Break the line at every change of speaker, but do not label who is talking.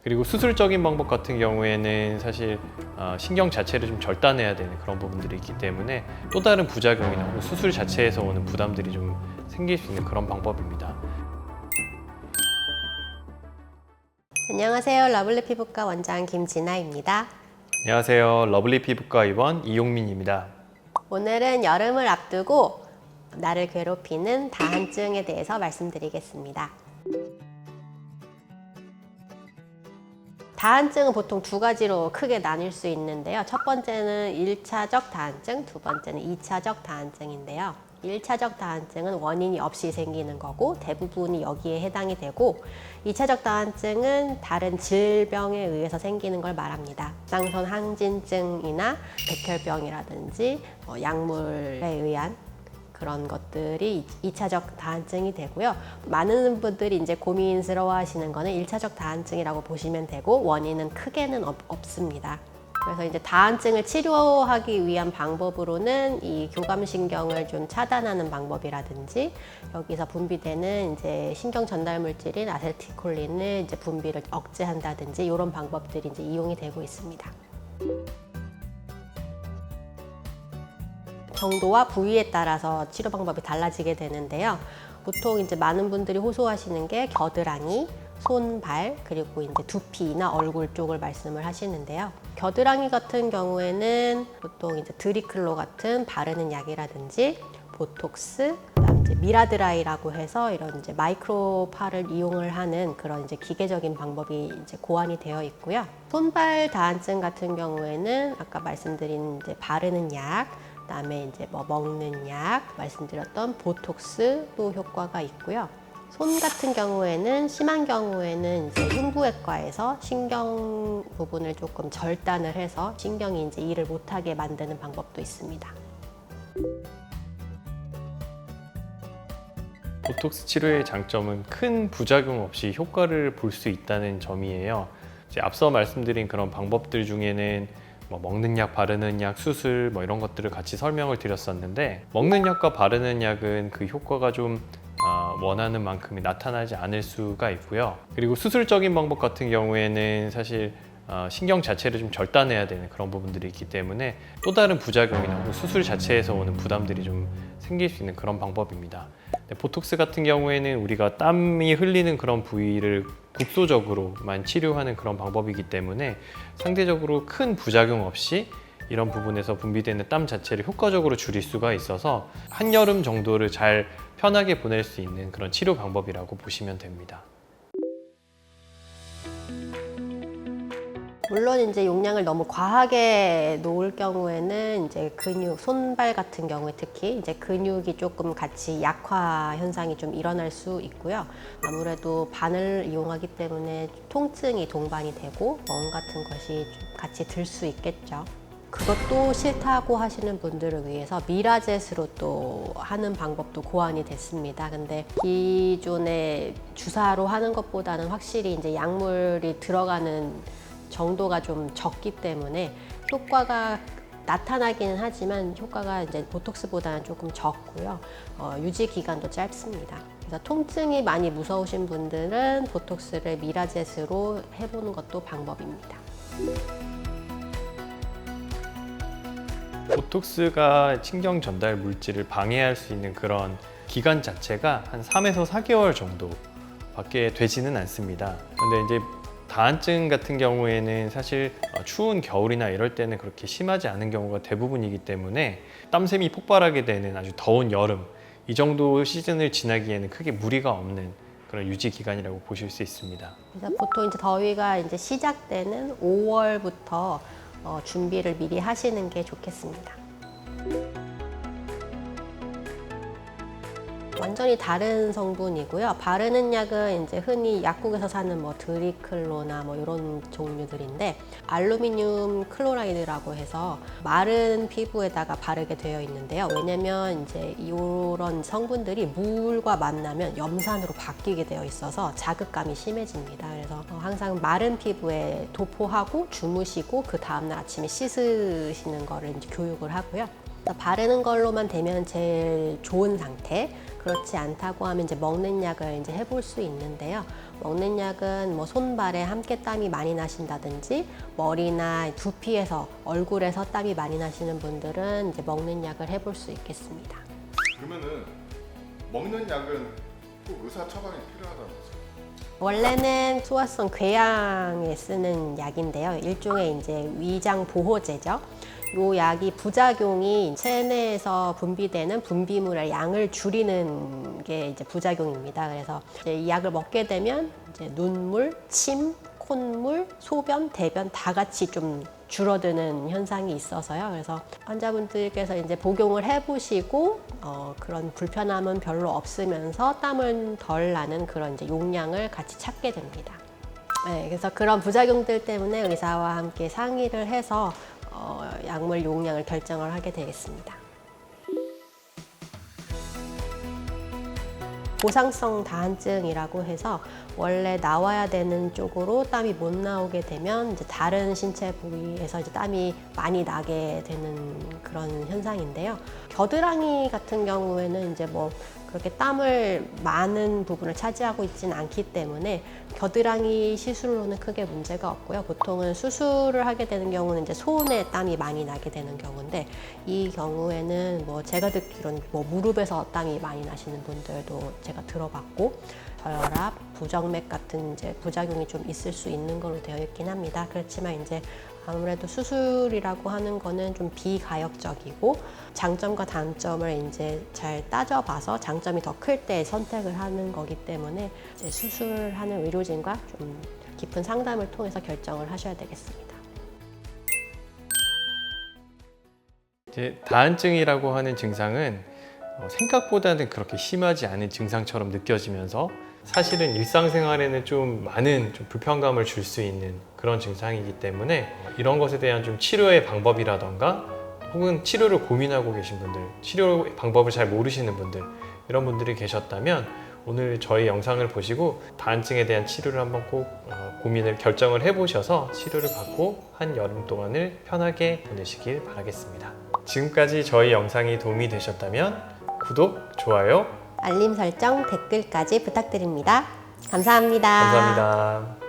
그리고 수술적인 방법 같은 경우에는 사실 신경 자체를 좀 절단해야 되는 그런 부분들이 있기 때문에 또 다른 부작용이나 혹은 수술 자체에서 오는 부담들이 좀 생길 수 있는 그런 방법입니다.
안녕하세요. 러블리 피부과 원장 김진아입니다.
안녕하세요. 러블리 피부과 의원 이용민입니다.
오늘은 여름을 앞두고 나를 괴롭히는 다한증에 대해서 말씀드리겠습니다. 다한증은 보통 두 가지로 크게 나뉠 수 있는데요. 첫 번째는 1차적 다한증, 두 번째는 2차적 다한증인데요. 1차적 다한증은 원인이 없이 생기는 거고 대부분이 여기에 해당이 되고 2차적 다한증은 다른 질병에 의해서 생기는 걸 말합니다. 갑상선 항진증이나 백혈병이라든지 약물에 의한 그런 것들이 2차적 다한증이 되고요. 많은 분들이 이제 고민스러워 하시는 거는 1차적 다한증이라고 보시면 되고 원인은 크게는 없습니다. 그래서 이제 다한증을 치료하기 위한 방법으로는 이 교감신경을 좀 차단하는 방법이라든지 여기서 분비되는 이제 신경 전달 물질인 아세틸콜린을 이제 분비를 억제한다든지 이런 방법들이 이제 이용이 되고 있습니다. 정도와 부위에 따라서 치료 방법이 달라지게 되는데요. 보통 이제 많은 분들이 호소하시는 게 겨드랑이, 손, 발, 그리고 이제 두피나 얼굴 쪽을 말씀을 하시는데요. 겨드랑이 같은 경우에는 보통 이제 드리클로 같은 바르는 약이라든지 보톡스, 그다음 이제 미라드라이라고 해서 이런 이제 마이크로파를 이용을 하는 그런 이제 기계적인 방법이 이제 고안이 되어 있고요. 손발 다한증 같은 경우에는 아까 말씀드린 이제 바르는 약, 그다음에 이제 뭐 먹는 약, 말씀드렸던 보톡스도 효과가 있고요. 손 같은 경우에는 심한 경우에는 이제 흉부외과에서 신경 부분을 조금 절단을 해서 신경이 이제 일을 못하게 만드는 방법도 있습니다.
보톡스 치료의 장점은 큰 부작용 없이 효과를 볼 수 있다는 점이에요. 이제 앞서 말씀드린 그런 방법들 중에는 뭐 먹는 약, 바르는 약, 수술 뭐 이런 것들을 같이 설명을 드렸었는데 먹는 약과 바르는 약은 그 효과가 좀 원하는 만큼이 나타나지 않을 수가 있고요. 그리고 수술적인 방법 같은 경우에는 사실 신경 자체를 좀 절단해야 되는 그런 부분들이 있기 때문에 또 다른 부작용이나 혹은 수술 자체에서 오는 부담들이 좀 생길 수 있는 그런 방법입니다. 보톡스 같은 경우에는 우리가 땀이 흘리는 그런 부위를 국소적으로만 치료하는 그런 방법이기 때문에 상대적으로 큰 부작용 없이 이런 부분에서 분비되는 땀 자체를 효과적으로 줄일 수가 있어서 한여름 정도를 잘 편하게 보낼 수 있는 그런 치료 방법이라고 보시면 됩니다.
물론 이제 용량을 너무 과하게 놓을 경우에는 이제 근육, 손발 같은 경우에 특히 이제 근육이 조금 같이 약화 현상이 좀 일어날 수 있고요. 아무래도 바늘 이용하기 때문에 통증이 동반이 되고 멍 같은 것이 같이 들 수 있겠죠. 그것도 싫다고 하시는 분들을 위해서 미라젯으로 또 하는 방법도 고안이 됐습니다. 근데 기존의 주사로 하는 것보다는 확실히 이제 약물이 들어가는 정도가 좀 적기 때문에 효과가 나타나기는 하지만 효과가 이제 보톡스보다는 조금 적고요. 유지 기간도 짧습니다. 그래서 통증이 많이 무서우신 분들은 보톡스를 미라젯으로 해보는 것도 방법입니다.
보톡스가 신경 전달 물질을 방해할 수 있는 그런 기간 자체가 한 3에서 4개월 정도밖에 되지는 않습니다. 근데 이제 다한증 같은 경우에는 사실 추운 겨울이나 이럴 때는 그렇게 심하지 않은 경우가 대부분이기 때문에 땀샘이 폭발하게 되는 아주 더운 여름, 이 정도 시즌을 지나기에는 크게 무리가 없는 그런 유지 기간이라고 보실 수 있습니다.
그래서 보통 이제 더위가 이제 시작되는 5월부터 준비를 미리 하시는 게 좋겠습니다. 완전히 다른 성분이고요. 바르는 약은 이제 흔히 약국에서 사는 뭐 드리클로나 뭐 이런 종류들인데 알루미늄 클로라이드라고 해서 마른 피부에다가 바르게 되어 있는데요. 왜냐면 이제 이런 성분들이 물과 만나면 염산으로 바뀌게 되어 있어서 자극감이 심해집니다. 그래서 항상 마른 피부에 도포하고 주무시고 그 다음날 아침에 씻으시는 거를 이제 교육을 하고요. 바르는 걸로만 되면 제일 좋은 상태. 그렇지 않다고 하면 이제 먹는 약을 이제 해볼 수 있는데요. 먹는 약은 뭐 손발에 함께 땀이 많이 나신다든지 머리나 두피에서 얼굴에서 땀이 많이 나시는 분들은 이제 먹는 약을 해볼 수 있겠습니다.
그러면은 먹는 약은 꼭 의사 처방이 필요하다면서요?
원래는 소화성 궤양에 쓰는 약인데요. 일종의 이제 위장 보호제죠. 이 약이 부작용이 체내에서 분비되는 분비물의 양을 줄이는 게 이제 부작용입니다. 그래서 이제 이 약을 먹게 되면 이제 눈물, 침, 콧물, 소변, 대변 다 같이 좀 줄어드는 현상이 있어서요. 그래서 환자분들께서 이제 복용을 해보시고 그런 불편함은 별로 없으면서 땀은 덜 나는 그런 이제 용량을 같이 찾게 됩니다. 네, 그래서 그런 부작용들 때문에 의사와 함께 상의를 해서 약물 용량을 결정을 하게 되겠습니다. 보상성 다한증이라고 해서 원래 나와야 되는 쪽으로 땀이 못 나오게 되면 이제 다른 신체 부위에서 이제 땀이 많이 나게 되는 그런 현상인데요. 겨드랑이 같은 경우에는 이제 뭐 그렇게 땀을 많은 부분을 차지하고 있지는 않기 때문에 겨드랑이 시술로는 크게 문제가 없고요. 보통은 수술을 하게 되는 경우는 이제 손에 땀이 많이 나게 되는 경우인데 이 경우에는 뭐 제가 듣기로는 뭐 무릎에서 땀이 많이 나시는 분들도 제가 들어봤고 저혈압, 부정맥 같은 이제 부작용이 좀 있을 수 있는 걸로 되어 있긴 합니다. 그렇지만 이제 아무래도 수술이라고 하는 거는 좀 비가역적이고 장점과 단점을 이제 잘 따져봐서 장점이 더 클 때 선택을 하는 거기 때문에 이제 수술하는 의료진과 좀 깊은 상담을 통해서 결정을 하셔야 되겠습니다.
이제 다한증이라고 하는 증상은 생각보다는 그렇게 심하지 않은 증상처럼 느껴지면서 사실은 일상생활에는 좀 많은 좀 불편감을 줄 수 있는 그런 증상이기 때문에 이런 것에 대한 좀 치료의 방법이라던가 혹은 치료를 고민하고 계신 분들, 치료 방법을 잘 모르시는 분들 이런 분들이 계셨다면 오늘 저희 영상을 보시고 다한증에 대한 치료를 한번 꼭 고민을 결정을 해보셔서 치료를 받고 한 여름 동안을 편하게 보내시길 바라겠습니다. 지금까지 저희 영상이 도움이 되셨다면 구독, 좋아요,
알림 설정, 댓글까지 부탁드립니다. 감사합니다.
감사합니다.